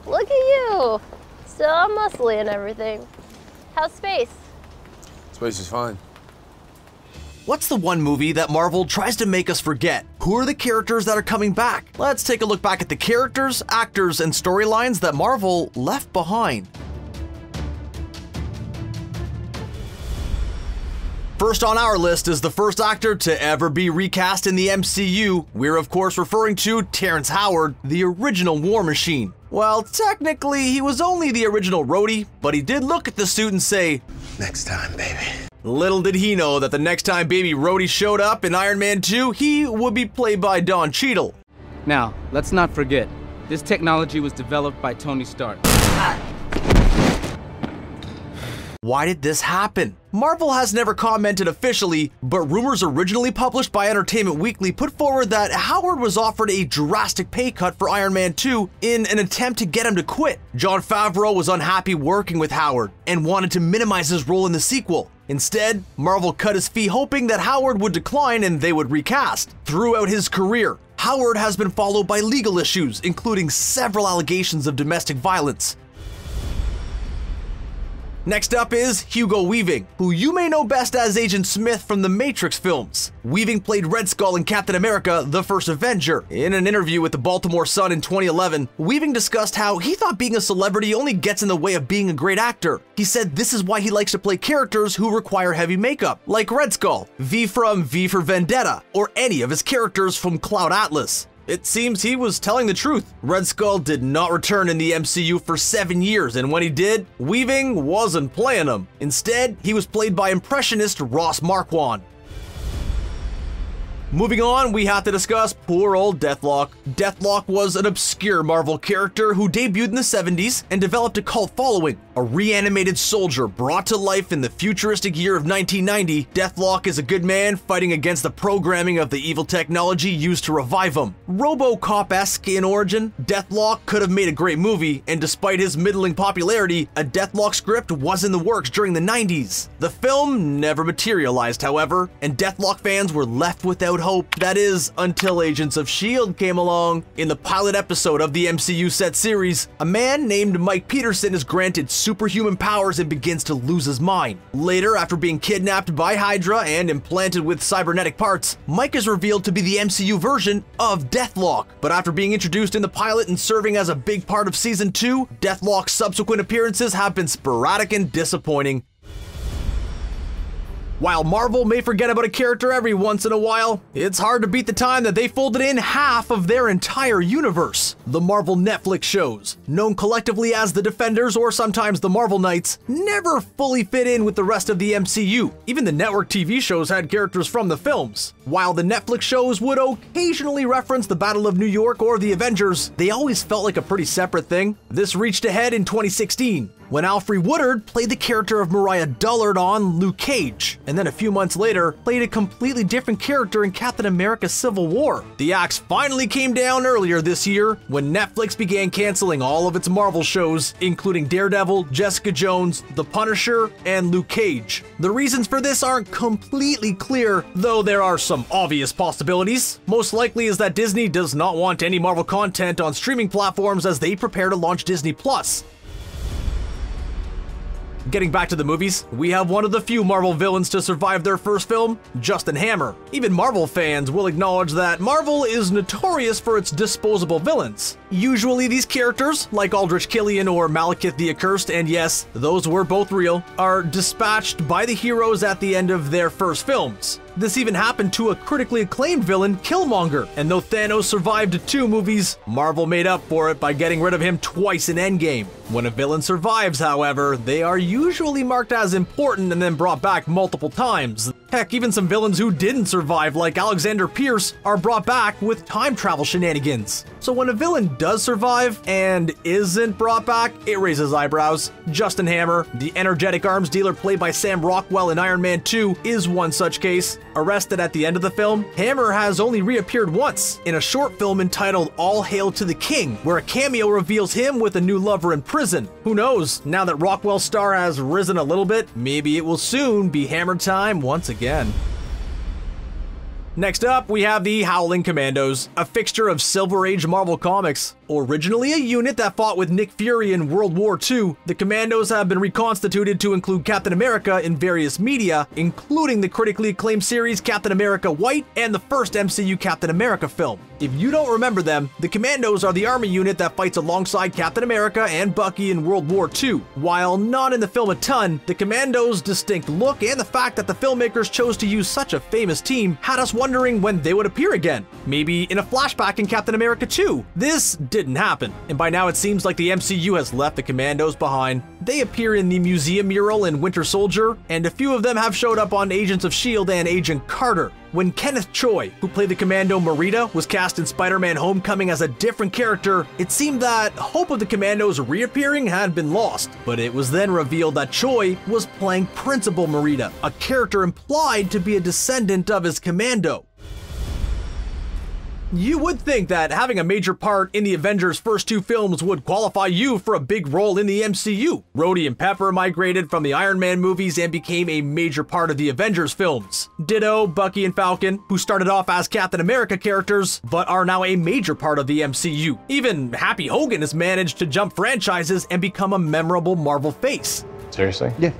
Look at you. Still all muscly and everything. How's space? Space is fine. What's the one movie that Marvel tries to make us forget? Who are the characters that are coming back? Let's take a look back at the characters, actors, and storylines that Marvel left behind. First on our list is the first actor to ever be recast in the MCU. We're of course referring to Terrence Howard, the original War Machine. Well, technically he was only the original Rhodey, but he did look at the suit and say, "Next time, baby." Little did he know that the next time Baby Rhodey showed up in Iron Man 2, he would be played by Don Cheadle. Now, let's not forget, this technology was developed by Tony Stark. Why did this happen? Marvel has never commented officially, but rumors originally published by Entertainment Weekly put forward that Howard was offered a drastic pay cut for Iron Man 2 in an attempt to get him to quit. Jon Favreau was unhappy working with Howard and wanted to minimize his role in the sequel. Instead, Marvel cut his fee hoping that Howard would decline and they would recast. Throughout his career, Howard has been followed by legal issues, including several allegations of domestic violence. Next up is Hugo Weaving, who you may know best as Agent Smith from the Matrix films. Weaving played Red Skull in Captain America: The First Avenger. In an interview with the Baltimore Sun in 2011, Weaving discussed how he thought being a celebrity only gets in the way of being a great actor. He said this is why he likes to play characters who require heavy makeup, like Red Skull, V from V for Vendetta, or any of his characters from Cloud Atlas. It seems he was telling the truth. Red Skull did not return in the MCU for 7 years, and when he did, Weaving wasn't playing him. Instead, he was played by impressionist Ross Marquand. Moving on, we have to discuss poor old Deathlock. Deathlock was an obscure Marvel character who debuted in the 70s and developed a cult following. A reanimated soldier brought to life in the futuristic year of 1990, Deathlock is a good man fighting against the programming of the evil technology used to revive him. RoboCop-esque in origin, Deathlock could have made a great movie, and despite his middling popularity, a Deathlock script was in the works during the 90s. The film never materialized, however, and Deathlock fans were left without hope. That is, until Agents of S.H.I.E.L.D. came along. In the pilot episode of the MCU set series, a man named Mike Peterson is granted superhuman powers and begins to lose his mind. Later, after being kidnapped by Hydra and implanted with cybernetic parts, Mike is revealed to be the MCU version of Deathlock. But after being introduced in the pilot and serving as a big part of Season 2, Deathlock's subsequent appearances have been sporadic and disappointing. While Marvel may forget about a character every once in a while, it's hard to beat the time that they folded in half of their entire universe. The Marvel Netflix shows, known collectively as the Defenders or sometimes the Marvel Knights, never fully fit in with the rest of the MCU. Even the network TV shows had characters from the films. While the Netflix shows would occasionally reference the Battle of New York or the Avengers, they always felt like a pretty separate thing. This reached a head in 2016, when Alfre Woodard played the character of Mariah Dullard on Luke Cage, and then a few months later played a completely different character in Captain America: Civil War. The axe finally came down earlier this year when Netflix began canceling all of its Marvel shows, including Daredevil, Jessica Jones, The Punisher, and Luke Cage. The reasons for this aren't completely clear, though there are some obvious possibilities. Most likely is that Disney does not want any Marvel content on streaming platforms as they prepare to launch Disney Plus. Getting back to the movies, we have one of the few Marvel villains to survive their first film, Justin Hammer. Even Marvel fans will acknowledge that Marvel is notorious for its disposable villains. Usually these characters, like Aldrich Killian or Malekith the Accursed, and yes, those were both real, are dispatched by the heroes at the end of their first films. This even happened to a critically acclaimed villain, Killmonger, and though Thanos survived 2 movies, Marvel made up for it by getting rid of him twice in Endgame. When a villain survives, however, they are usually marked as important and then brought back multiple times. Heck, even some villains who didn't survive, like Alexander Pierce, are brought back with time travel shenanigans. So when a villain does survive and isn't brought back, it raises eyebrows. Justin Hammer, the energetic arms dealer played by Sam Rockwell in Iron Man 2, is one such case. Arrested at the end of the film, Hammer has only reappeared once, in a short film entitled All Hail to the King, where a cameo reveals him with a new lover in prison. Who knows, now that Rockwell's star has risen a little bit, maybe it will soon be Hammer time once again. Next up, we have the Howling Commandos, a fixture of Silver Age Marvel Comics. Originally a unit that fought with Nick Fury in World War II, the Commandos have been reconstituted to include Captain America in various media, including the critically acclaimed series Captain America White and the first MCU Captain America film. If you don't remember them, the Commandos are the army unit that fights alongside Captain America and Bucky in World War II. While not in the film a ton, the Commandos' distinct look and the fact that the filmmakers chose to use such a famous team had us wondering when they would appear again. Maybe in a flashback in Captain America 2. This didn't happen, and by now it seems like the MCU has left the Commandos behind. They appear in the museum mural in Winter Soldier, and a few of them have showed up on Agents of S.H.I.E.L.D. and Agent Carter. When Kenneth Choi, who played the Commando Merida, was cast in Spider-Man Homecoming as a different character, it seemed that hope of the Commandos reappearing had been lost. But it was then revealed that Choi was playing Principal Merida, a character implied to be a descendant of his commando. You would think that having a major part in the Avengers' first 2 films would qualify you for a big role in the MCU. Rhodey and Pepper migrated from the Iron Man movies and became a major part of the Avengers films. Ditto Bucky and Falcon, who started off as Captain America characters, but are now a major part of the MCU. Even Happy Hogan has managed to jump franchises and become a memorable Marvel face. Seriously? Yeah.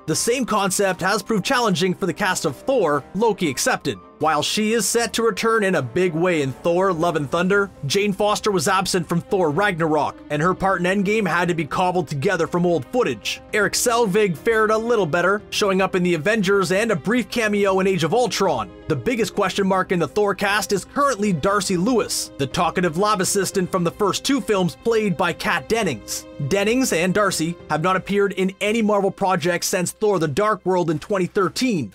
The same concept has proved challenging for the cast of Thor, Loki accepted. While she is set to return in a big way in Thor: Love and Thunder, Jane Foster was absent from Thor: Ragnarok, and her part in Endgame had to be cobbled together from old footage. Eric Selvig fared a little better, showing up in the Avengers and a brief cameo in Age of Ultron. The biggest question mark in the Thor cast is currently Darcy Lewis, the talkative lab assistant from the first 2 films played by Kat Dennings. Dennings and Darcy have not appeared in any Marvel project since Thor: The Dark World in 2013.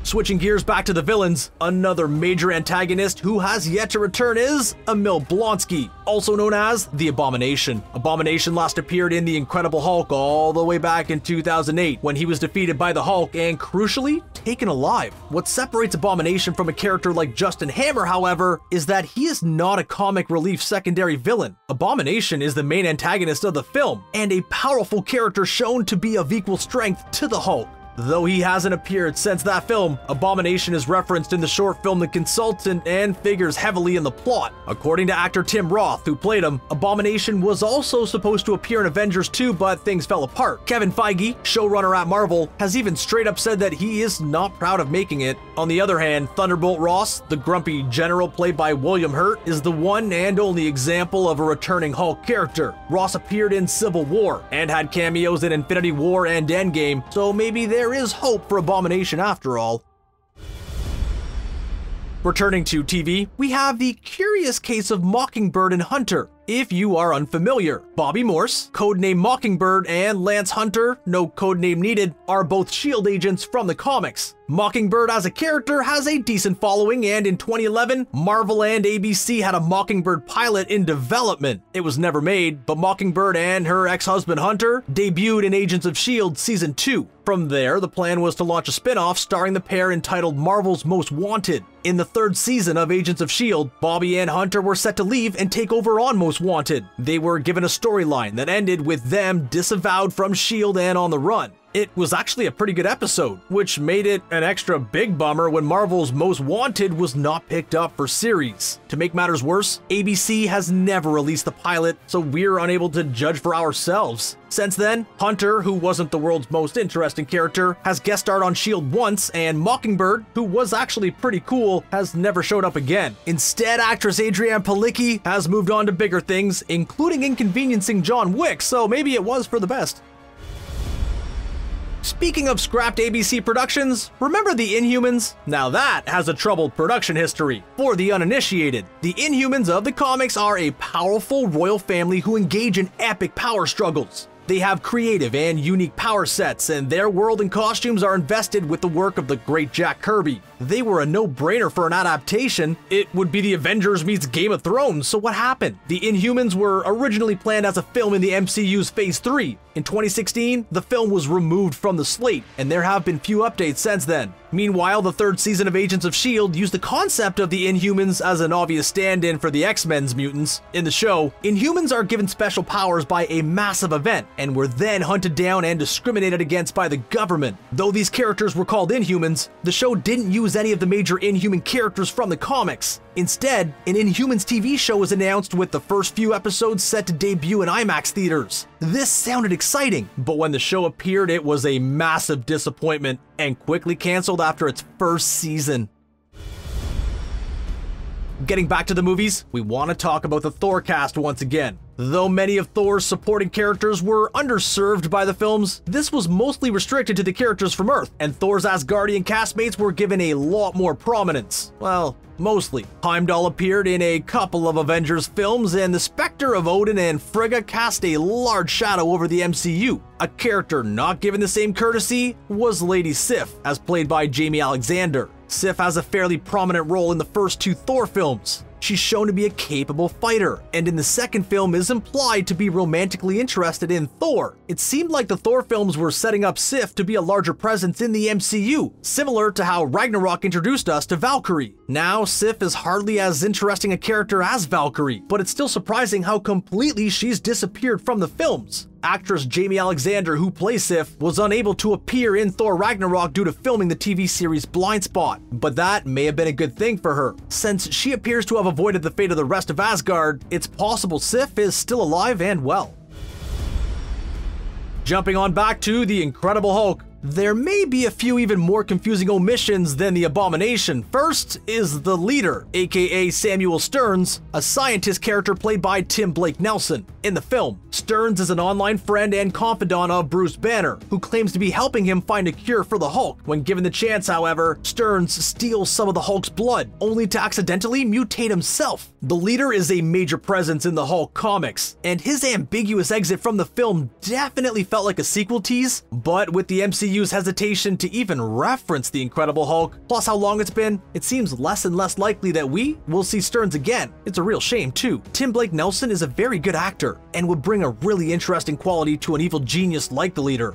Switching gears back to the villains, another major antagonist who has yet to return is Emil Blonsky, also known as the Abomination. Abomination last appeared in The Incredible Hulk all the way back in 2008 when he was defeated by the Hulk and, crucially, taken alive. What separates Abomination from a character like Justin Hammer, however, is that he is not a comic relief secondary villain. Abomination is the main antagonist of the film, and a powerful character shown to be of equal strength to the Hulk. Though he hasn't appeared since that film, Abomination is referenced in the short film The Consultant and figures heavily in the plot. According to actor Tim Roth, who played him, Abomination was also supposed to appear in Avengers 2, but things fell apart. Kevin Feige, showrunner at Marvel, has even straight up said that he is not proud of making it. On the other hand, Thunderbolt Ross, the grumpy general played by William Hurt, is the one and only example of a returning Hulk character. Ross appeared in Civil War and had cameos in Infinity War and Endgame, so maybe there is hope for Abomination after all. Returning to TV, we have the curious case of Mockingbird and Hunter. If you are unfamiliar, Bobby Morse, codename Mockingbird, and Lance Hunter, no codename needed, are both S.H.I.E.L.D. agents from the comics. Mockingbird as a character has a decent following, and in 2011, Marvel and ABC had a Mockingbird pilot in development. It was never made, but Mockingbird and her ex-husband Hunter debuted in Agents of S.H.I.E.L.D. Season 2. From there, the plan was to launch a spin-off starring the pair entitled Marvel's Most Wanted. In the 3rd season of Agents of S.H.I.E.L.D., Bobby and Hunter were set to leave and take over on Most Wanted. They were given a storyline that ended with them disavowed from S.H.I.E.L.D. and on the run. It was actually a pretty good episode, which made it an extra big bummer when Marvel's Most Wanted was not picked up for series. To make matters worse, ABC has never released the pilot, so we're unable to judge for ourselves. Since then, Hunter, who wasn't the world's most interesting character, has guest starred on S.H.I.E.L.D. once, and Mockingbird, who was actually pretty cool, has never showed up again. Instead, actress Adrienne Palicki has moved on to bigger things, including inconveniencing John Wick, so maybe it was for the best. Speaking of scrapped ABC productions, remember The Inhumans? Now that has a troubled production history. For the uninitiated, the Inhumans of the comics are a powerful royal family who engage in epic power struggles. They have creative and unique power sets, and their world and costumes are invested with the work of the great Jack Kirby. They were a no-brainer for an adaptation. It would be the Avengers meets Game of Thrones, so what happened? The Inhumans were originally planned as a film in the MCU's Phase 3. In 2016, the film was removed from the slate, and there have been few updates since then. Meanwhile, the third season of Agents of S.H.I.E.L.D. used the concept of the Inhumans as an obvious stand-in for the X-Men's mutants. In the show, Inhumans are given special powers by a massive event, and were then hunted down and discriminated against by the government. Though these characters were called Inhumans, the show didn't use any of the major Inhuman characters from the comics. Instead, an Inhumans TV show was announced with the first few episodes set to debut in IMAX theaters. This sounded exciting, but when the show appeared, it was a massive disappointment and quickly canceled after its first season. Getting back to the movies, we want to talk about the Thor cast once again. Though many of Thor's supporting characters were underserved by the films, this was mostly restricted to the characters from Earth, and Thor's Asgardian castmates were given a lot more prominence. Well, mostly. Heimdall appeared in a couple of Avengers films, and the specter of Odin and Frigga cast a large shadow over the MCU. A character not given the same courtesy was Lady Sif, as played by Jamie Alexander. Sif has a fairly prominent role in the first two Thor films. She's shown to be a capable fighter, and in the second film is implied to be romantically interested in Thor. It seemed like the Thor films were setting up Sif to be a larger presence in the MCU, similar to how Ragnarok introduced us to Valkyrie. Now, Sif is hardly as interesting a character as Valkyrie, but it's still surprising how completely she's disappeared from the films. Actress Jamie Alexander, who plays Sif, was unable to appear in Thor Ragnarok due to filming the TV series Blindspot, but that may have been a good thing for her. Since she appears to have avoided the fate of the rest of Asgard, it's possible Sif is still alive and well. Jumping on back to the Incredible Hulk, there may be a few even more confusing omissions than the Abomination. First is the leader, aka Samuel Stearns, a scientist character played by Tim Blake Nelson. In the film, Stearns is an online friend and confidant of Bruce Banner, who claims to be helping him find a cure for the Hulk. When given the chance, however, Stearns steals some of the Hulk's blood, only to accidentally mutate himself. The leader is a major presence in the Hulk comics, and his ambiguous exit from the film definitely felt like a sequel tease, but with the MCU's hesitation to even reference the Incredible Hulk, plus how long it's been, it seems less and less likely that we will see Stearns again. It's a real shame too. Tim Blake Nelson is a very good actor, and would bring a really interesting quality to an evil genius like the leader.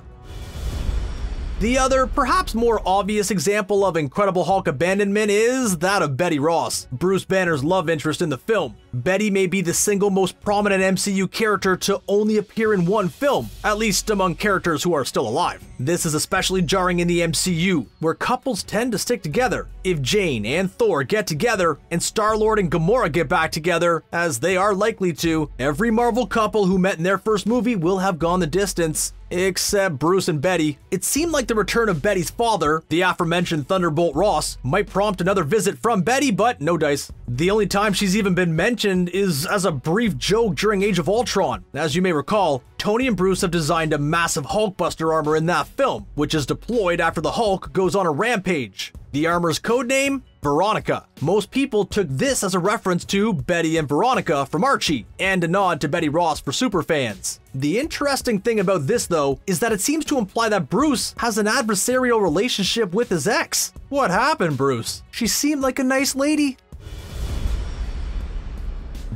The other, perhaps more obvious example of Incredible Hulk abandonment is that of Betty Ross, Bruce Banner's love interest in the film. Betty may be the single most prominent MCU character to only appear in one film, at least among characters who are still alive. This is especially jarring in the MCU, where couples tend to stick together. If Jane and Thor get together, and Star-Lord and Gamora get back together, as they are likely to, every Marvel couple who met in their first movie will have gone the distance. Except Bruce and Betty. It seemed like the return of Betty's father, the aforementioned Thunderbolt Ross, might prompt another visit from Betty, but no dice. The only time she's even been mentioned is as a brief joke during Age of Ultron. As you may recall, Tony and Bruce have designed a massive Hulkbuster armor in that film, which is deployed after the Hulk goes on a rampage. The armor's codename? Veronica. Most people took this as a reference to Betty and Veronica from Archie, and a nod to Betty Ross for superfans. The interesting thing about this, though, is that it seems to imply that Bruce has an adversarial relationship with his ex. What happened, Bruce? She seemed like a nice lady.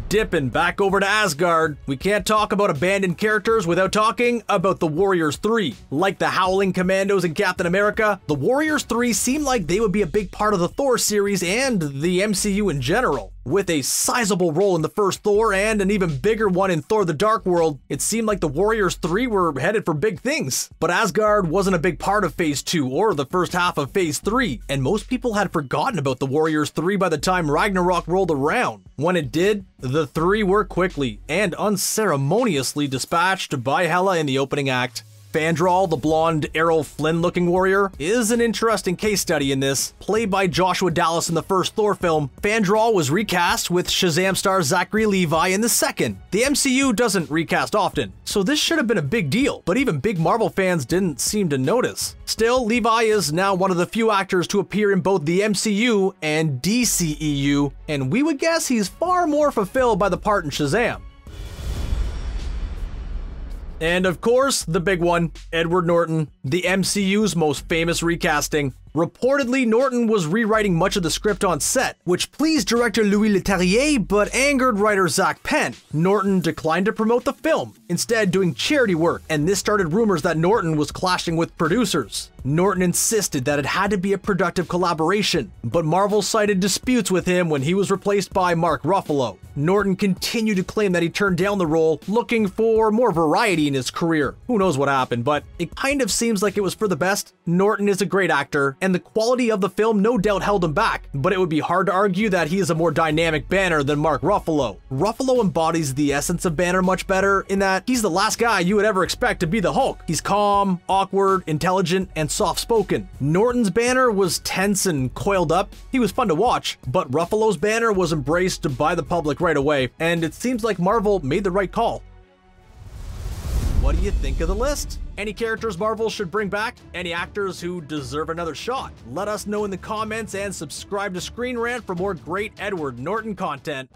Dipping back over to Asgard, we can't talk about abandoned characters without talking about the Warriors 3. Like the Howling Commandos in Captain America, the Warriors 3 seem like they would be a big part of the Thor series and the MCU in general. With a sizable role in the first Thor and an even bigger one in Thor the Dark World, it seemed like the Warriors 3 were headed for big things. But Asgard wasn't a big part of Phase 2 or the first half of Phase 3, and most people had forgotten about the Warriors 3 by the time Ragnarok rolled around. When it did, the three were quickly and unceremoniously dispatched by Hela in the opening act. Fandral, the blonde Errol Flynn-looking warrior, is an interesting case study in this. Played by Joshua Dallas in the first Thor film, Fandral was recast with Shazam star Zachary Levi in the second. The MCU doesn't recast often, so this should have been a big deal, but even big Marvel fans didn't seem to notice. Still, Levi is now one of the few actors to appear in both the MCU and DCEU, and we would guess he's far more fulfilled by the part in Shazam. And of course, the big one, Edward Norton, the MCU's most famous recasting. Reportedly, Norton was rewriting much of the script on set, which pleased director Louis Leterrier but angered writer Zach Penn. Norton declined to promote the film, instead doing charity work, and this started rumors that Norton was clashing with producers. Norton insisted that it had to be a productive collaboration, but Marvel cited disputes with him when he was replaced by Mark Ruffalo. Norton continued to claim that he turned down the role, looking for more variety in his career. Who knows what happened, but it kind of seems like it was for the best. Norton is a great actor, and the quality of the film no doubt held him back, but it would be hard to argue that he is a more dynamic Banner than Mark Ruffalo. Ruffalo embodies the essence of Banner much better in that he's the last guy you would ever expect to be the Hulk. He's calm, awkward, intelligent, and soft-spoken. Norton's Banner was tense and coiled up. He was fun to watch, but Ruffalo's Banner was embraced by the public right away, and it seems like Marvel made the right call. What do you think of the list? Any characters Marvel should bring back? Any actors who deserve another shot? Let us know in the comments and subscribe to Screen Rant for more great Edward Norton content.